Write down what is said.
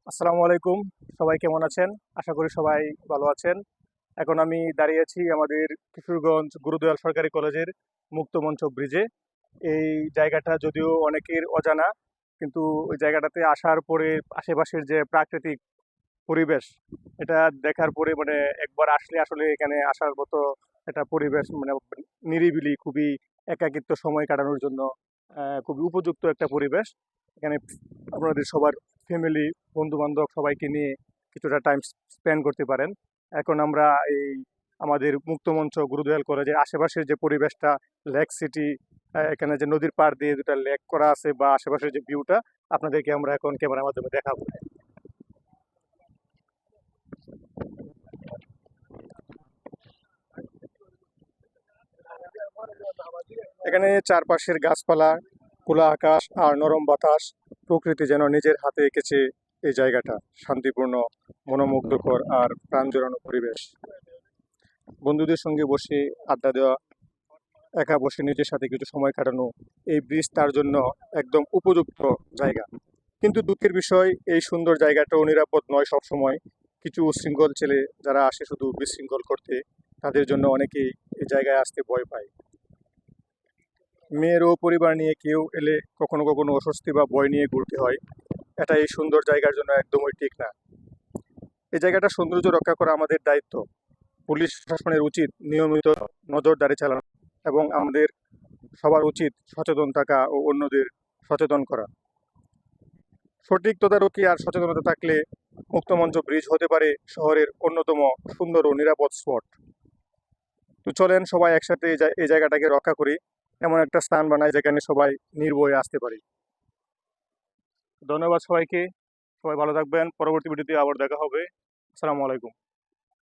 আসসালামু আলাইকুম। সবাই কেমন আছেন? আশা করি সবাই ভালো আছেন। এখন আমি দাঁড়িয়ে আছি আমাদের কিশোরগঞ্জ গুরুদয়াল সরকারি কলেজের মুক্তমঞ্চ ব্রিজে। এই জায়গাটা যদিও অনেকের অজানা, কিন্তু ওই জায়গাটাতে আসার পরে আশেপাশের যে প্রাকৃতিক পরিবেশ, এটা দেখার পরে মানে একবার আসলে আসলে এখানে আসার মতো একটা পরিবেশ, মানে নিরিবিলি, খুবই একাকিত্ব সময় কাটানোর জন্য খুবই উপযুক্ত একটা পরিবেশ। এখানে আপনাদের সবার ফ্যামিলি, বন্ধু বান্ধব সবাইকে নিয়ে কিছুটা টাইম স্পেন্ড করতে পারেন। এখন আমরা এই আমাদের মুক্তমঞ্চ গুরুদয়াল কলেজের আশেপাশের যে পরিবেশটা, লেক সিটি, এখানে যে নদীর পাড় দিয়ে দুটা লেক করা আছে বা আশেপাশের যে ভিউটা, আপনাদেরকে আমরা এখন ক্যামেরার মাধ্যমে দেখাবো। এখানে চারপাশের গাছপালা, খোলা আকাশ আর নরম বাতাস, প্রকৃতি যেন নিজের হাতে এঁকেছে এই জায়গাটা। শান্তিপূর্ণ, মনোমুগ্ধকর আর প্রাণ জোড়ানো পরিবেশ। বন্ধুদের সঙ্গে বসে আড্ডা দেওয়া, একা বসে নিজের সাথে কিছু সময় কাটানো, এই ব্রিজ তার জন্য একদম উপযুক্ত জায়গা। কিন্তু দুঃখের বিষয়, এই সুন্দর জায়গাটাও নিরাপদ নয় সব সময়। কিছু উচ্ছৃঙ্খল ছেলে যারা আসে শুধু বিশৃঙ্খল করতে, তাদের জন্য অনেকেই এই জায়গায় আসতে ভয় পায়। মেয়ের ও পরিবার নিয়ে কেউ এলে কখনো কখনো অস্বস্তি বা ভয় নিয়ে ঘুরতে হয়। এটা এই সুন্দর জায়গার জন্য একদমই ঠিক না। এই জায়গাটা সৌন্দর্য রক্ষা করা আমাদের দায়িত্ব। পুলিশ প্রশাসনের উচিত নিয়মিত নজরদারি চালানো, এবং আমাদের সবার উচিত সচেতন থাকা ও অন্যদের সচেতন করা। সঠিক তদারকি আর সচেতনতা থাকলে মুক্তমঞ্চ ব্রিজ হতে পারে শহরের অন্যতম সুন্দর ও নিরাপদ স্পট। তো চলেন সবাই একসাথে এই জায়গাটাকে রক্ষা করি, এমন একটা স্থান বানাই যেখানে সবাই নির্ভয়ে আসতে পারি। ধন্যবাদ সবাইকে। সবাই ভালো থাকবেন। পরবর্তী ভিডিওতে আবার দেখা হবে। আসসালামু আলাইকুম।